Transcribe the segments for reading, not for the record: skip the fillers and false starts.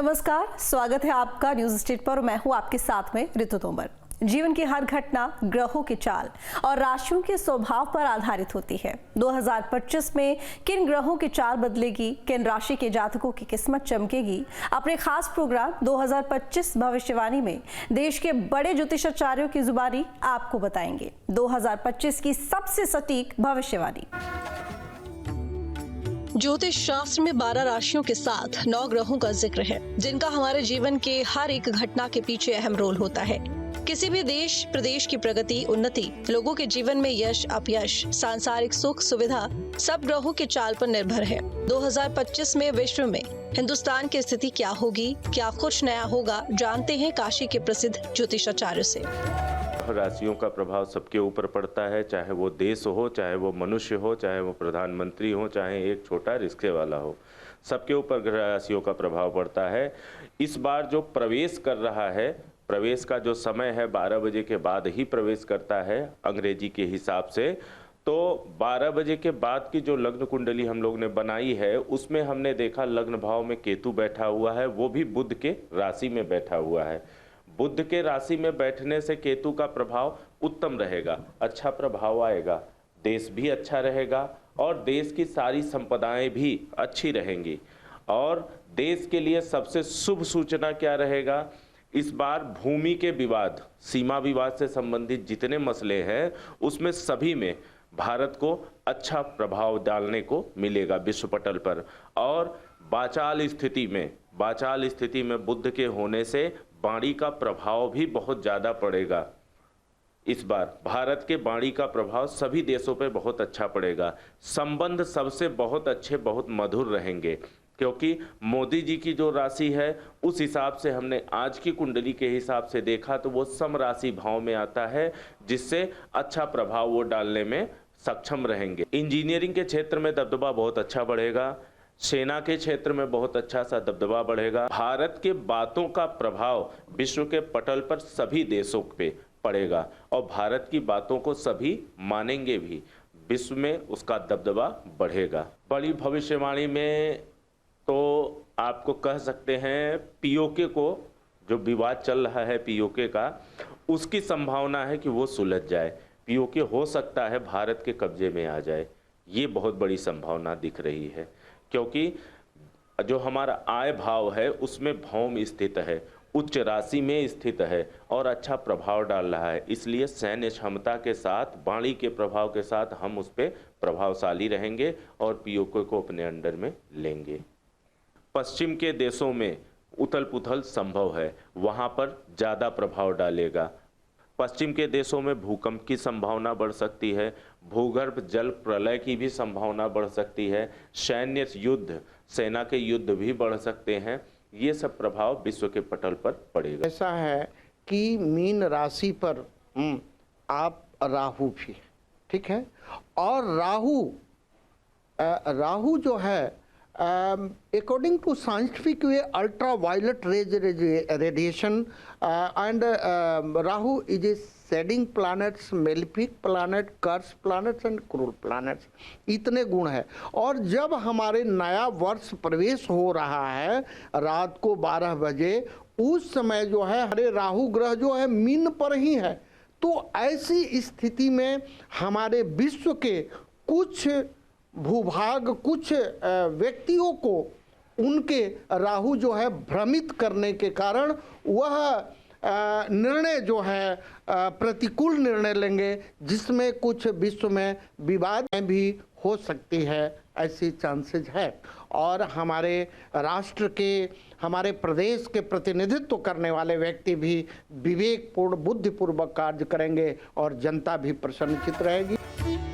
नमस्कार, स्वागत है आपका न्यूज स्टेट पर। मैं हूं आपके साथ में ऋतु तोमर। जीवन की हर घटना ग्रहों की चाल और राशियों के स्वभाव पर आधारित होती है। 2025 में किन ग्रहों की चाल बदलेगी, किन राशि के जातकों की किस्मत चमकेगी, अपने खास प्रोग्राम 2025 भविष्यवाणी में देश के बड़े ज्योतिषाचार्यों की जुबानी आपको बताएंगे 2025 की सबसे सटीक भविष्यवाणी। ज्योतिष शास्त्र में 12 राशियों के साथ 9 ग्रहों का जिक्र है, जिनका हमारे जीवन के हर एक घटना के पीछे अहम रोल होता है। किसी भी देश प्रदेश की प्रगति, उन्नति, लोगों के जीवन में यश, अपयश, सांसारिक सुख सुविधा सब ग्रहों की चाल पर निर्भर है। 2025 में विश्व में हिंदुस्तान की स्थिति क्या होगी, क्या कुछ नया होगा, जानते हैं काशी के प्रसिद्ध ज्योतिषाचार्य से। राशियों का प्रभाव सबके ऊपर पड़ता है, चाहे वो देश हो, चाहे वो मनुष्य हो, चाहे वो प्रधानमंत्री हो, चाहे एक छोटा रिक्शे वाला हो, सबके ऊपर राशियों का प्रभाव पड़ता है। इस बार जो प्रवेश कर रहा है, प्रवेश का जो समय है 12 बजे के बाद ही प्रवेश करता है अंग्रेजी के हिसाब से। तो 12 बजे के बाद की जो लग्न कुंडली हम लोग ने बनाई है, उसमें हमने देखा लग्न भाव में केतु बैठा हुआ है, वो भी बुध के राशि में बैठा हुआ है। बुध के राशि में बैठने से केतु का प्रभाव उत्तम रहेगा, अच्छा प्रभाव आएगा, देश भी अच्छा रहेगा और देश की सारी संपदाएं भी अच्छी रहेंगी। और देश के लिए सबसे शुभ सूचना क्या रहेगा, इस बार भूमि के विवाद, सीमा विवाद से संबंधित जितने मसले हैं, उसमें सभी में भारत को अच्छा प्रभाव डालने को मिलेगा विश्व पटल पर। और बाचाल स्थिति में बुध के होने से वाणी का प्रभाव भी बहुत ज़्यादा पड़ेगा। इस बार भारत के वाणी का प्रभाव सभी देशों पे बहुत अच्छा पड़ेगा। संबंध सबसे बहुत अच्छे, बहुत मधुर रहेंगे, क्योंकि मोदी जी की जो राशि है उस हिसाब से हमने आज की कुंडली के हिसाब से देखा तो वो सम राशि भाव में आता है, जिससे अच्छा प्रभाव वो डालने में सक्षम रहेंगे। इंजीनियरिंग के क्षेत्र में दबदबा बहुत अच्छा बढ़ेगा, सेना के क्षेत्र में बहुत अच्छा सा दबदबा बढ़ेगा। भारत के बातों का प्रभाव विश्व के पटल पर सभी देशों पे पड़ेगा और भारत की बातों को सभी मानेंगे भी, विश्व में उसका दबदबा बढ़ेगा। बड़ी भविष्यवाणी में तो आपको कह सकते हैं पीओके को, जो विवाद चल रहा है पीओके का, उसकी संभावना है कि वो सुलझ जाए। पीओके हो सकता है भारत के कब्जे में आ जाए, ये बहुत बड़ी संभावना दिख रही है, क्योंकि जो हमारा आय भाव है उसमें भौम स्थित है, उच्च राशि में स्थित है और अच्छा प्रभाव डाल रहा है। इसलिए सैन्य क्षमता के साथ, वाणी के प्रभाव के साथ हम उस पर प्रभावशाली रहेंगे और पीओके को अपने अंडर में लेंगे। पश्चिम के देशों में उथल पुथल संभव है, वहाँ पर ज़्यादा प्रभाव डालेगा। पश्चिम के देशों में भूकंप की संभावना बढ़ सकती है, भूगर्भ जल प्रलय की भी संभावना बढ़ सकती है, सैन्य युद्ध, सेना के युद्ध भी बढ़ सकते हैं। ये सब प्रभाव विश्व के पटल पर पड़ेगा। ऐसा है कि मीन राशि पर आप राहु भी, ठीक है, और राहु जो है according to scientific way, ultraviolet rays radiation and Rahu is a shedding planets, malefic planet, curse planets and cruel planets, इतने गुण है। और जब हमारे नया वर्ष प्रवेश हो रहा है रात को 12 बजे, उस समय जो है हरे राहु ग्रह जो है मीन पर ही है। तो ऐसी स्थिति में हमारे विश्व के कुछ भूभाग, कुछ व्यक्तियों को उनके राहु जो है भ्रमित करने के कारण वह निर्णय जो है प्रतिकूल निर्णय लेंगे, जिसमें कुछ विश्व में विवाद भी हो सकती है, ऐसी चांसेस है। और हमारे राष्ट्र के, हमारे प्रदेश के प्रतिनिधित्व करने वाले व्यक्ति भी विवेकपूर्ण, बुद्धिपूर्वक कार्य करेंगे और जनता भी प्रसन्नचित रहेगी।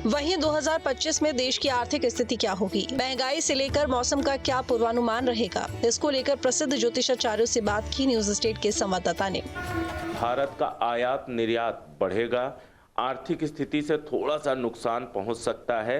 वहीं 2025 में देश की आर्थिक स्थिति क्या होगी, महंगाई से लेकर मौसम का क्या पूर्वानुमान रहेगा, इसको लेकर प्रसिद्ध ज्योतिषाचार्यों से बात की न्यूज स्टेट के संवाददाता ने। भारत का आयात निर्यात बढ़ेगा, आर्थिक स्थिति से थोड़ा सा नुकसान पहुंच सकता है।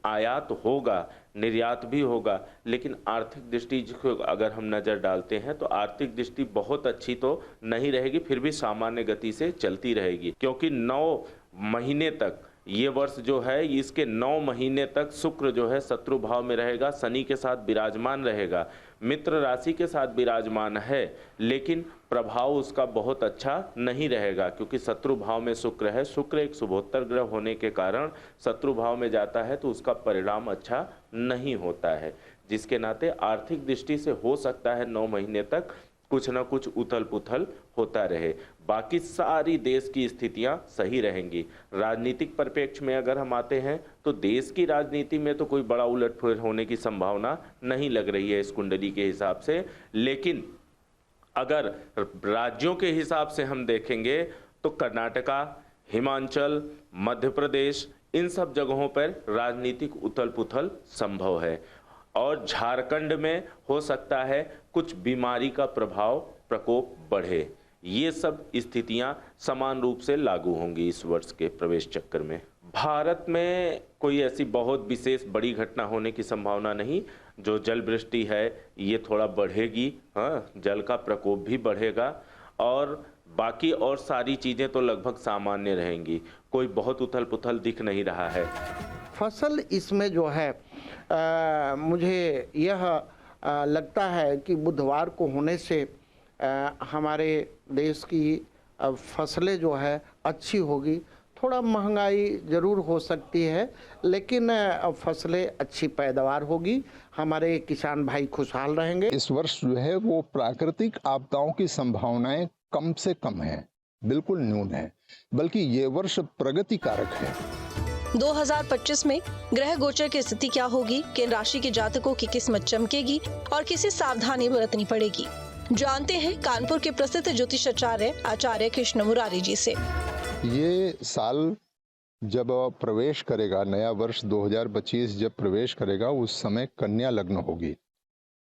आयात होगा, निर्यात भी होगा, लेकिन आर्थिक दृष्टि अगर हम नज़र डालते हैं तो आर्थिक दृष्टि बहुत अच्छी तो नहीं रहेगी, फिर भी सामान्य गति से चलती रहेगी, क्योंकि 9 महीने तक ये वर्ष जो है, इसके 9 महीने तक शुक्र जो है शत्रु भाव में रहेगा, शनि के साथ विराजमान रहेगा। मित्र राशि के साथ विराजमान है, लेकिन प्रभाव उसका बहुत अच्छा नहीं रहेगा, क्योंकि शत्रु भाव में शुक्र है। शुक्र एक शुभोत्तर ग्रह होने के कारण शत्रु भाव में जाता है तो उसका परिणाम अच्छा नहीं होता है, जिसके नाते आर्थिक दृष्टि से हो सकता है 9 महीने तक कुछ ना कुछ उथल पुथल होता रहे। बाकी सारी देश की स्थितियां सही रहेंगी। राजनीतिक परिप्रेक्ष्य में अगर हम आते हैं तो देश की राजनीति में तो कोई बड़ा उलटफेर होने की संभावना नहीं लग रही है इस कुंडली के हिसाब से, लेकिन अगर राज्यों के हिसाब से हम देखेंगे तो कर्नाटका, हिमाचल, मध्य प्रदेश, इन सब जगहों पर राजनीतिक उथल पुथल संभव है। और झारखंड में हो सकता है कुछ बीमारी का प्रकोप बढ़े। ये सब स्थितियां समान रूप से लागू होंगी इस वर्ष के प्रवेश चक्र में। भारत में कोई ऐसी बहुत विशेष बड़ी घटना होने की संभावना नहीं। जो जल वृष्टि है ये थोड़ा बढ़ेगी, हाँ, जल का प्रकोप भी बढ़ेगा, और बाकी और सारी चीजें तो लगभग सामान्य रहेंगी। कोई बहुत उथल पुथल दिख नहीं रहा है। फसल इसमें जो है मुझे यह लगता है कि बुधवार को होने से हमारे देश की फसलें जो है अच्छी होगी। थोड़ा महंगाई ज़रूर हो सकती है, लेकिन फसलें अच्छी पैदावार होगी, हमारे किसान भाई खुशहाल रहेंगे। इस वर्ष जो है वो प्राकृतिक आपदाओं की संभावनाएं कम से कम है, बिल्कुल न्यून है, बल्कि ये वर्ष प्रगति कारक है। 2025 में ग्रह गोचर की स्थिति क्या होगी, किन राशि के जातकों की किस्मत चमकेगी और किसी सावधानी बरतनी पड़ेगी, जानते हैं कानपुर के प्रसिद्ध ज्योतिषाचार्य आचार्य कृष्ण मुरारी जी से। ये साल जब प्रवेश करेगा, नया वर्ष 2025 जब प्रवेश करेगा, उस समय कन्या लग्न होगी,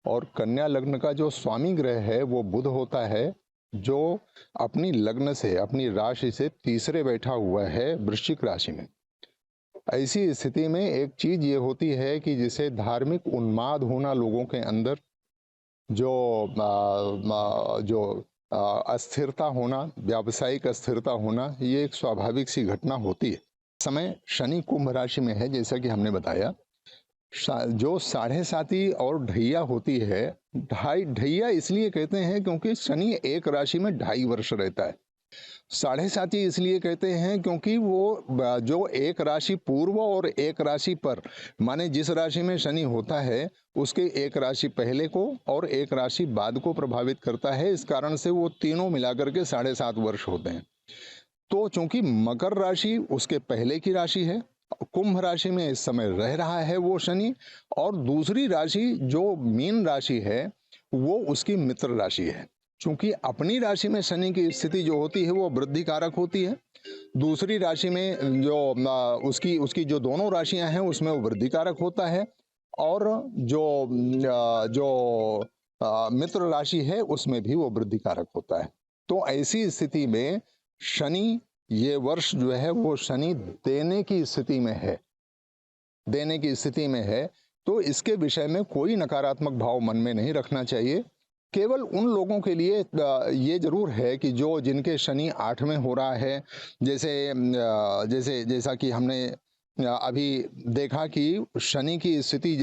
और कन्या लग्न का जो स्वामी ग्रह है वो बुध होता है, जो अपनी लग्न से, अपनी राशि से तीसरे बैठा हुआ है वृश्चिक राशि में। ऐसी स्थिति में एक चीज ये होती है कि जिसे धार्मिक उन्माद होना लोगों के अंदर, जो अस्थिरता होना, व्यावसायिक अस्थिरता होना, ये एक स्वाभाविक सी घटना होती है। समय शनि कुंभ राशि में है, जैसा कि हमने बताया। जो 7.5 और ढैया होती है, ढैया इसलिए कहते हैं क्योंकि शनि एक राशि में 2.5 वर्ष रहता है। 7.5 इसलिए कहते हैं क्योंकि वो जो एक राशि पूर्व और एक राशि पर, माने जिस राशि में शनि होता है उसके एक राशि पहले को और एक राशि बाद को प्रभावित करता है। इस कारण से वो तीनों मिलाकर के 7.5 वर्ष होते हैं। तो चूंकि मकर राशि उसके पहले की राशि है, कुंभ राशि में इस समय रह रहा है वो शनि, और दूसरी राशि जो मीन राशि है वो उसकी मित्र राशि है। चूंकि अपनी राशि में शनि की स्थिति जो होती है वो वृद्धि कारक होती है, दूसरी राशि में जो उसकी जो दोनों राशियां हैं उसमें वो वृद्धि कारक होता है, और जो मित्र राशि है उसमें भी वो वृद्धि कारक होता है। तो ऐसी स्थिति में शनि, ये वर्ष जो है वो शनि देने की स्थिति में है, देने की स्थिति में है। तो इसके विषय में कोई नकारात्मक भाव मन में नहीं रखना चाहिए। केवल उन लोगों के लिए ये जरूर है कि जो जिनके शनि 8 में हो रहा है, जैसा कि हमने अभी देखा कि शनि की स्थिति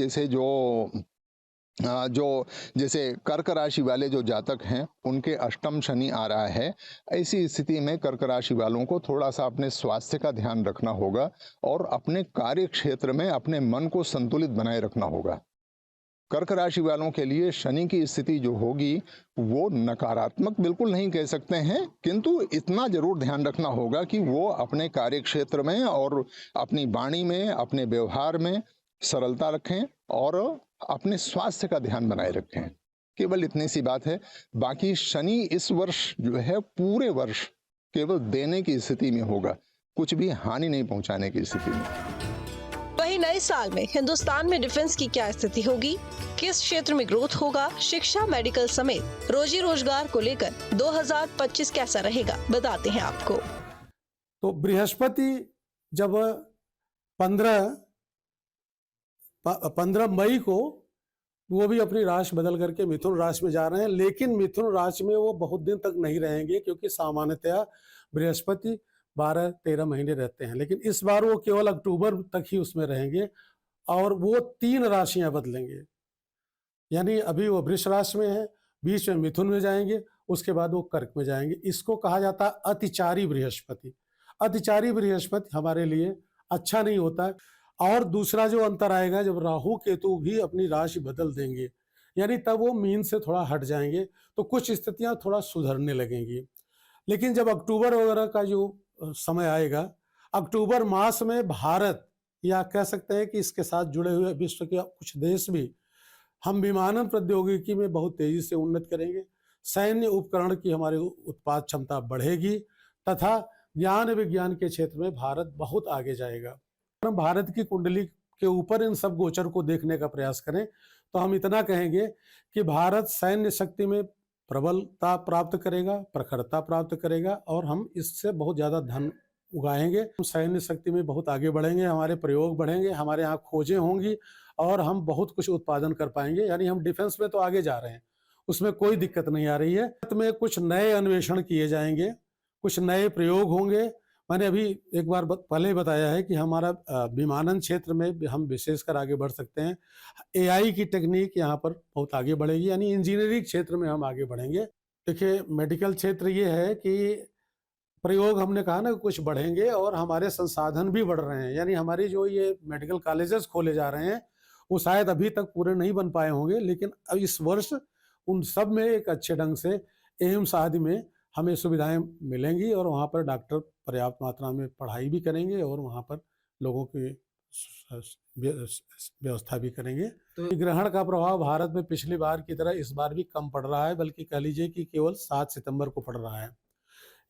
जैसे कर्क राशि वाले जो जातक हैं उनके अष्टम शनि आ रहा है। ऐसी स्थिति में कर्क राशि वालों को थोड़ा सा अपने स्वास्थ्य का ध्यान रखना होगा और अपने कार्य क्षेत्र में अपने मन को संतुलित बनाए रखना होगा। कर्क राशि वालों के लिए शनि की स्थिति जो होगी वो नकारात्मक बिल्कुल नहीं कह सकते हैं, किंतु इतना जरूर ध्यान रखना होगा कि वो अपने कार्य क्षेत्र में और अपनी वाणी में, अपने व्यवहार में सरलता रखें और अपने स्वास्थ्य का ध्यान बनाए रखें। केवल इतनी सी बात है। बाकी शनि इस वर्ष जो है पूरे वर्ष केवल देने की स्थिति में होगा, कुछ भी हानि नहीं पहुंचाने की स्थिति में। वहीं नए साल में हिंदुस्तान में डिफेंस की क्या स्थिति होगी, किस क्षेत्र में ग्रोथ होगा, शिक्षा, मेडिकल समेत रोजी रोजगार को लेकर 2025 कैसा रहेगा, बताते हैं आपको। तो बृहस्पति जब 15 मई को वो भी अपनी राशि बदल करके मिथुन राशि में जा रहे हैं, लेकिन मिथुन राशि में वो बहुत दिन तक नहीं रहेंगे, क्योंकि सामान्यतया बृहस्पति 12-13 महीने रहते हैं, लेकिन इस बार वो केवल अक्टूबर तक ही उसमें रहेंगे और वो 3 राशियां बदलेंगे। यानी अभी वो वृष राशि में है, बीच में मिथुन में जाएंगे, उसके बाद वो कर्क में जाएंगे। इसको कहा जाता है अतिचारी बृहस्पति। अतिचारी बृहस्पति हमारे लिए अच्छा नहीं होता है। और दूसरा जो अंतर आएगा, जब राहु केतु भी अपनी राशि बदल देंगे, यानी तब वो मीन से थोड़ा हट जाएंगे, तो कुछ स्थितियां थोड़ा सुधरने लगेंगी। लेकिन जब अक्टूबर वगैरह का जो समय आएगा, अक्टूबर मास में भारत, या कह सकते हैं कि इसके साथ जुड़े हुए विश्व के कुछ देश भी, हम विमानन प्रौद्योगिकी में बहुत तेजी से उन्नत करेंगे। सैन्य उपकरण की हमारी उत्पाद क्षमता बढ़ेगी तथा ज्ञान विज्ञान के क्षेत्र में भारत बहुत आगे जाएगा। हम भारत की कुंडली के ऊपर इन सब गोचर को देखने का प्रयास करें तो हम इतना कहेंगे कि भारत सैन्य शक्ति में प्रबलता प्राप्त करेगा, प्रखरता प्राप्त करेगा, और हम इससे बहुत ज़्यादा धन उगाएंगे। हम सैन्य शक्ति में बहुत आगे बढ़ेंगे, हमारे प्रयोग बढ़ेंगे, हमारे यहाँ खोजें होंगी और हम बहुत कुछ उत्पादन कर पाएंगे। यानी हम डिफेंस में तो आगे जा रहे हैं, उसमें कोई दिक्कत नहीं आ रही है। में कुछ नए अन्वेषण किए जाएंगे, कुछ नए प्रयोग होंगे। मैंने अभी एक बार पहले बताया है कि हमारा विमानन क्षेत्र में हम विशेषकर आगे बढ़ सकते हैं। एआई की टेक्निक यहाँ पर बहुत आगे बढ़ेगी, यानी इंजीनियरिंग क्षेत्र में हम आगे बढ़ेंगे। देखिए, मेडिकल क्षेत्र ये है कि प्रयोग हमने कहा ना कुछ बढ़ेंगे, और हमारे संसाधन भी बढ़ रहे हैं। यानी हमारी जो ये मेडिकल कॉलेजेस खोले जा रहे हैं वो शायद अभी तक पूरे नहीं बन पाए होंगे, लेकिन अब इस वर्ष उन सब में एक अच्छे ढंग से एम्स आदि में हमें सुविधाएं मिलेंगी, और वहाँ पर डॉक्टर पर्याप्त मात्रा में पढ़ाई भी करेंगे और वहाँ पर लोगों की व्यवस्था भी करेंगे। तो ग्रहण का प्रभाव भारत में पिछली बार की तरह इस बार भी कम पड़ रहा है, बल्कि कह लीजिए कि केवल 7 सितंबर को पड़ रहा है।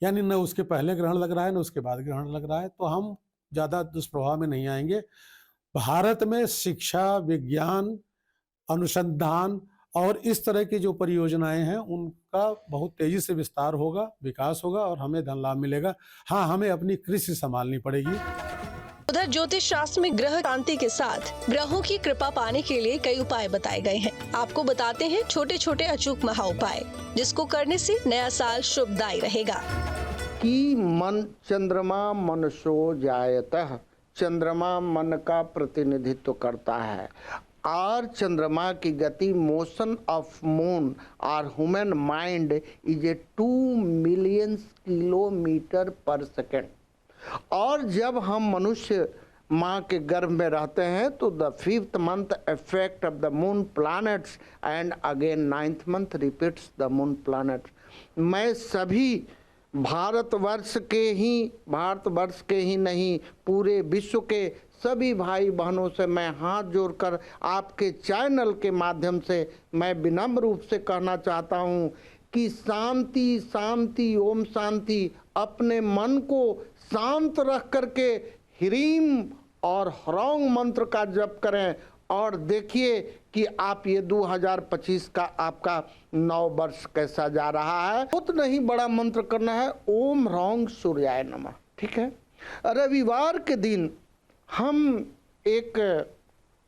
यानी न उसके पहले ग्रहण लग रहा है, न उसके बाद ग्रहण लग रहा है, तो हम ज़्यादा दुष्प्रभाव में नहीं आएंगे। भारत में शिक्षा, विज्ञान, अनुसंधान और इस तरह की जो परियोजनाएं हैं उनका बहुत तेजी से विस्तार होगा, विकास होगा, और हमें धन लाभ मिलेगा। हाँ, हमें अपनी कृषि संभालनी पड़ेगी। उधर ज्योतिष शास्त्र में ग्रह शांति के साथ ग्रहों की कृपा पाने के लिए कई उपाय बताए गए हैं। आपको बताते हैं छोटे छोटे अचूक महा उपाय, जिसको करने से नया साल शुभदायी रहेगा। कि मन चंद्रमा मनसो जायतः, चंद्रमा मन का प्रतिनिधित्व करता है, और चंद्रमा की गति, मोशन ऑफ मून और human mind is a 2 million kilometre पर सेकेंड। और जब हम मनुष्य माँ के गर्भ में रहते हैं तो the 5th month effect of the moon planets and again 9th month repeats the moon planets. मैं सभी भारतवर्ष के ही नहीं, पूरे विश्व के सभी भाई बहनों से मैं हाथ जोड़कर आपके चैनल के माध्यम से मैं विनम्र रूप से कहना चाहता हूँ कि शांति शांति ओम शांति। अपने मन को शांत रख करके ह्रीम और ह्रौंग मंत्र का जप करें, और देखिए कि आप ये 2025 का आपका नव वर्ष कैसा जा रहा है। बहुत नहीं बड़ा मंत्र करना है, ओम ह्रौंग सूर्याय नमः। ठीक है, रविवार के दिन हम एक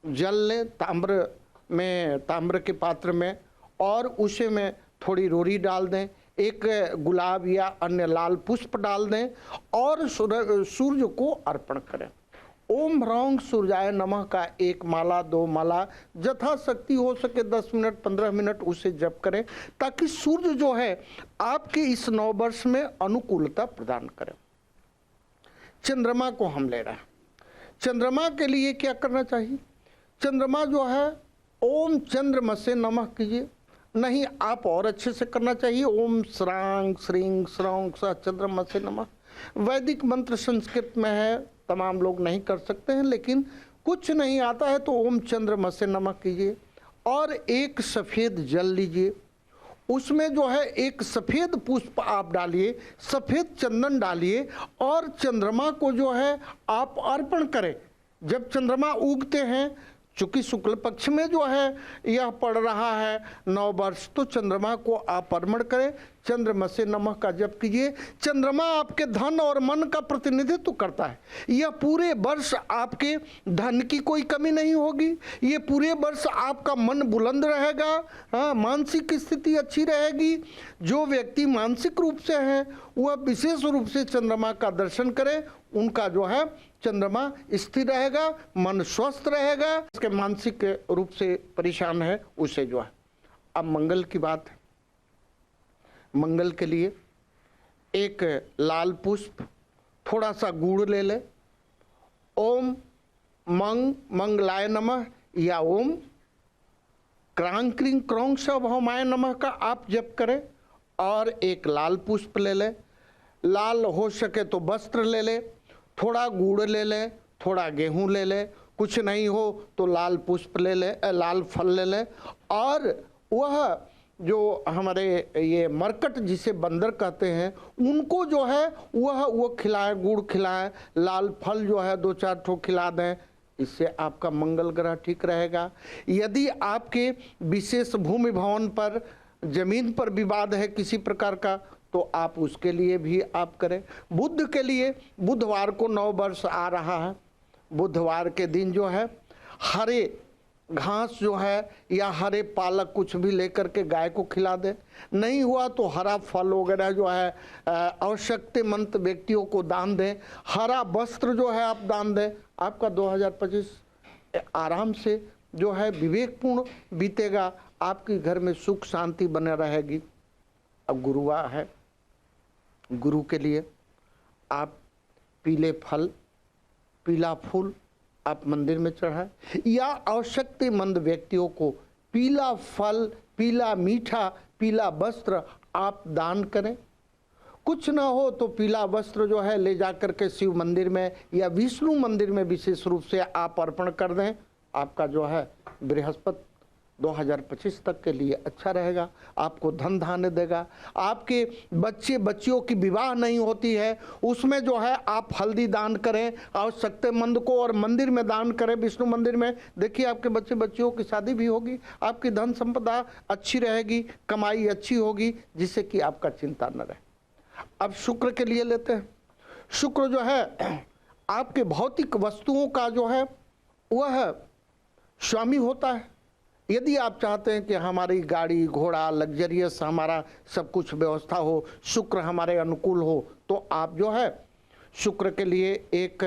जल लें ताम्र के पात्र में, और उसे में थोड़ी रोरी डाल दें, एक गुलाब या अन्य लाल पुष्प डाल दें और सूर्य को अर्पण करें। ओम ह्रौंग सूर्याय नमः का 1 माला 2 माला यथाशक्ति हो सके 10 मिनट 15 मिनट उसे जप करें, ताकि सूर्य जो है आपके इस नववर्ष में अनुकूलता प्रदान करें। चंद्रमा को हम ले रहे हैं। चंद्रमा के लिए क्या करना चाहिए? चंद्रमा जो है ओम चंद्रमसे नमः कीजिए, नहीं आप और अच्छे से करना चाहिए, ओम श्रांग श्रींग श्रौंग स चंद्रमसे नमः। वैदिक मंत्र संस्कृत में है, तमाम लोग नहीं कर सकते हैं, लेकिन कुछ नहीं आता है तो ओम चंद्रमसे नमः कीजिए। और एक सफ़ेद जल लीजिए, उसमें जो है एक सफ़ेद पुष्प आप डालिए, सफ़ेद चंदन डालिए, और चंद्रमा को जो है आप अर्पण करें। जब चंद्रमा उगते हैं, चूँकि शुक्ल पक्ष में जो है यह पड़ रहा है नववर्ष, तो चंद्रमा को आप अर्पण करें। चंद्रमा से नमः का जप कीजिए। चंद्रमा आपके धन और मन का प्रतिनिधित्व करता है। यह पूरे वर्ष आपके धन की कोई कमी नहीं होगी। ये पूरे वर्ष आपका मन बुलंद रहेगा। हाँ, मानसिक स्थिति अच्छी रहेगी। जो व्यक्ति मानसिक रूप से है वह विशेष रूप से चंद्रमा का दर्शन करे। उनका जो है चंद्रमा स्थिर रहेगा, मन स्वस्थ रहेगा। इसके मानसिक रूप से परेशान है उसे जो है। अब मंगल की बात है। मंगल के लिए एक लाल पुष्प, थोड़ा सा गुड़ ले ले। ओम मंगलाय नमः या ओम क्रांग क्रिंग क्रौंग भौमाय नमः का आप जप करें। और एक लाल पुष्प ले ले। लाल हो सके तो वस्त्र ले ले, थोड़ा गुड़ ले ले, थोड़ा गेहूं ले ले। कुछ नहीं हो तो लाल पुष्प ले ले, लाल फल ले ले। और वह जो हमारे ये मरकट जिसे बंदर कहते हैं उनको जो है वो खिलाए, गुड़ खिलाए, लाल फल जो है 2-4 ठो खिला दें। इससे आपका मंगल ग्रह ठीक रहेगा। यदि आपके विशेष भूमि भवन पर, जमीन पर विवाद है किसी प्रकार का, तो आप उसके लिए भी आप करें। बुध के लिए बुधवार को नव वर्ष आ रहा है। बुधवार के दिन जो है हरे घास जो है या हरे पालक कुछ भी लेकर के गाय को खिला दे। नहीं हुआ तो हरा फल वगैरह जो है आवश्यकतामंद व्यक्तियों को दान दें। हरा वस्त्र जो है आप दान दें। आपका 2025 आराम से जो है विवेकपूर्ण बीतेगा। आपके घर में सुख शांति बने रहेगी। अब गुरुवार है। गुरु के लिए आप पीले फल, पीला फूल आप मंदिर में चढ़ाएं या आवश्यकतामंद व्यक्तियों को पीला फल, पीला मीठा, पीला वस्त्र आप दान करें। कुछ ना हो तो पीला वस्त्र जो है ले जाकर के शिव मंदिर में या विष्णु मंदिर में विशेष रूप से आप अर्पण कर दें। आपका जो है बृहस्पति 2025 तक के लिए अच्छा रहेगा। आपको धन धान्य देगा। आपके बच्चे बच्चियों की विवाह नहीं होती है, उसमें जो है आप हल्दी दान करें आवश्यकतामंद को, और मंदिर में दान करें, विष्णु मंदिर में। देखिए आपके बच्चे बच्चियों की शादी भी होगी। आपकी धन संपदा अच्छी रहेगी, कमाई अच्छी होगी, जिससे कि आपका चिंता न रहे। अब शुक्र के लिए लेते हैं। शुक्र जो है आपके भौतिक वस्तुओं का जो है वह स्वामी होता है। यदि आप चाहते हैं कि हमारी गाड़ी घोड़ा लग्जरियस हमारा सब कुछ व्यवस्था हो, शुक्र हमारे अनुकूल हो, तो आप जो है शुक्र के लिए एक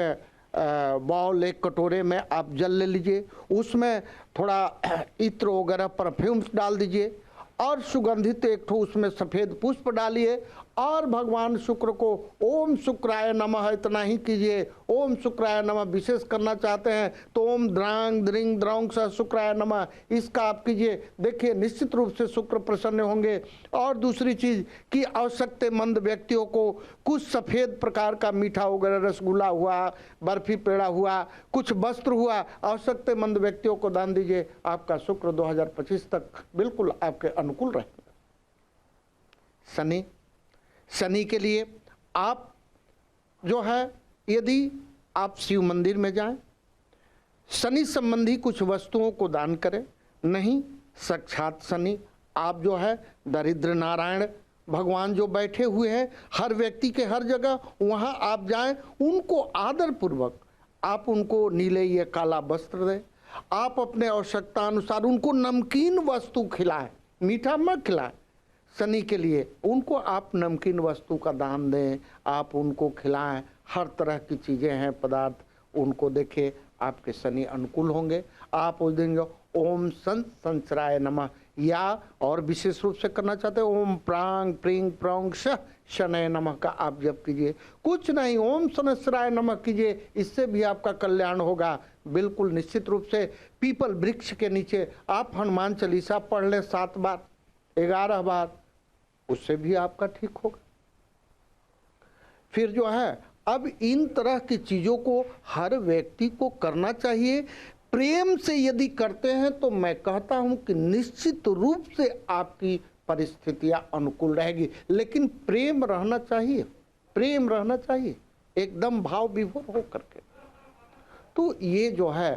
बाउल, एक कटोरे में आप जल ले लीजिए। उसमें थोड़ा इत्र वगैरह परफ्यूम्स डाल दीजिए और सुगंधित एक ठो उसमें सफ़ेद पुष्प डालिए और भगवान शुक्र को ओम शुक्राय नमः इतना ही कीजिए। ओम शुक्राय नमः विशेष करना चाहते हैं तो ओम द्रांग द्रिंग द्रौंग स शुक्राय नमः इसका आप कीजिए। देखिए निश्चित रूप से शुक्र प्रसन्न होंगे। और दूसरी चीज़ कि आवश्यकतामंद व्यक्तियों को कुछ सफ़ेद प्रकार का मीठा वगैरह, रसगुल्ला हुआ, बर्फी पेड़ा हुआ, कुछ वस्त्र हुआ, आवश्यकतामंद व्यक्तियों को दान दीजिए। आपका शुक्र 2025 तक बिल्कुल आपके अनुकूल रहेगा। शनि के लिए आप जो है यदि आप शिव मंदिर में जाएं, शनि संबंधी कुछ वस्तुओं को दान करें। नहीं साक्षात शनि आप जो है दरिद्र नारायण भगवान जो बैठे हुए हैं हर व्यक्ति के हर जगह, वहाँ आप जाएं, उनको आदर पूर्वक आप उनको नीले या काला वस्त्र दें। आप अपने आवश्यकता अनुसार उनको नमकीन वस्तु खिलाएं, मीठा मत खिलाएं। शनि के लिए उनको आप नमकीन वस्तु का दान दें, आप उनको खिलाएं। हर तरह की चीज़ें हैं, पदार्थ, उनको देखें, आपके शनि अनुकूल होंगे। आप उस दिन जो ओम संसराय नमः या और विशेष रूप से करना चाहते हैं ओम प्रांग प्रिंग प्रौंग शनय नमः का आप जप कीजिए। कुछ नहीं, ओम संसराय नमः कीजिए, इससे भी आपका कल्याण होगा। बिल्कुल निश्चित रूप से पीपल वृक्ष के नीचे आप हनुमान चालीसा पढ़ लें 7 बार 11 बार, उससे भी आपका ठीक होगा। फिर जो है अब इन तरह की चीज़ों को हर व्यक्ति को करना चाहिए। प्रेम से यदि करते हैं तो मैं कहता हूं कि निश्चित रूप से आपकी परिस्थितियां अनुकूल रहेगी। लेकिन प्रेम रहना चाहिए, प्रेम रहना चाहिए एकदम भाव विभोर हो करके। तो ये जो है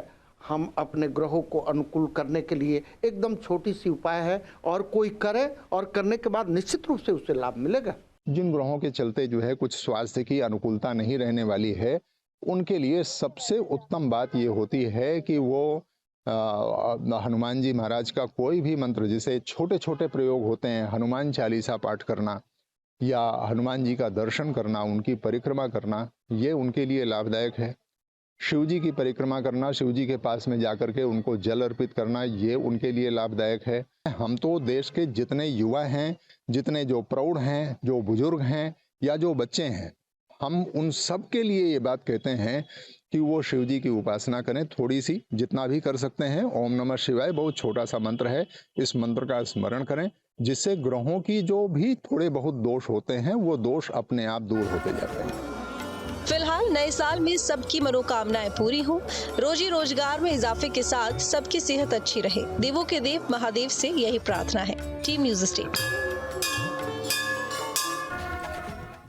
हम अपने ग्रहों को अनुकूल करने के लिए एकदम छोटी सी उपाय है, और कोई करे और करने के बाद निश्चित रूप से उससे लाभ मिलेगा। जिन ग्रहों के चलते जो है कुछ स्वास्थ्य की अनुकूलता नहीं रहने वाली है, उनके लिए सबसे उत्तम बात ये होती है कि वो हनुमान जी महाराज का कोई भी मंत्र, जिसे छोटे छोटे प्रयोग होते हैं, हनुमान चालीसा पाठ करना या हनुमान जी का दर्शन करना, उनकी परिक्रमा करना, ये उनके लिए लाभदायक है। शिव जी की परिक्रमा करना, शिव जी के पास में जाकर के उनको जल अर्पित करना, ये उनके लिए लाभदायक है। हम तो देश के जितने युवा हैं, जितने जो प्रौढ़ हैं, जो बुजुर्ग हैं या जो बच्चे हैं, हम उन सब के लिए ये बात कहते हैं कि वो शिव जी की उपासना करें, थोड़ी सी, जितना भी कर सकते हैं। ओम नमः शिवाय बहुत छोटा सा मंत्र है, इस मंत्र का स्मरण करें, जिससे ग्रहों की जो भी थोड़े बहुत दोष होते हैं वो दोष अपने आप दूर होते जाते हैं। फिलहाल नए साल में सबकी मनोकामनाएं पूरी हों, रोजी रोजगार में इजाफे के साथ सबकी सेहत अच्छी रहे। देवों के देव महादेव से यही प्रार्थना है। Team news state.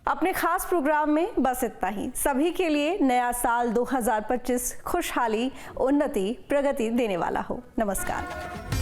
अपने खास प्रोग्राम में बस इतना ही। सभी के लिए नया साल 2025 खुशहाली, उन्नति, प्रगति देने वाला हो। नमस्कार।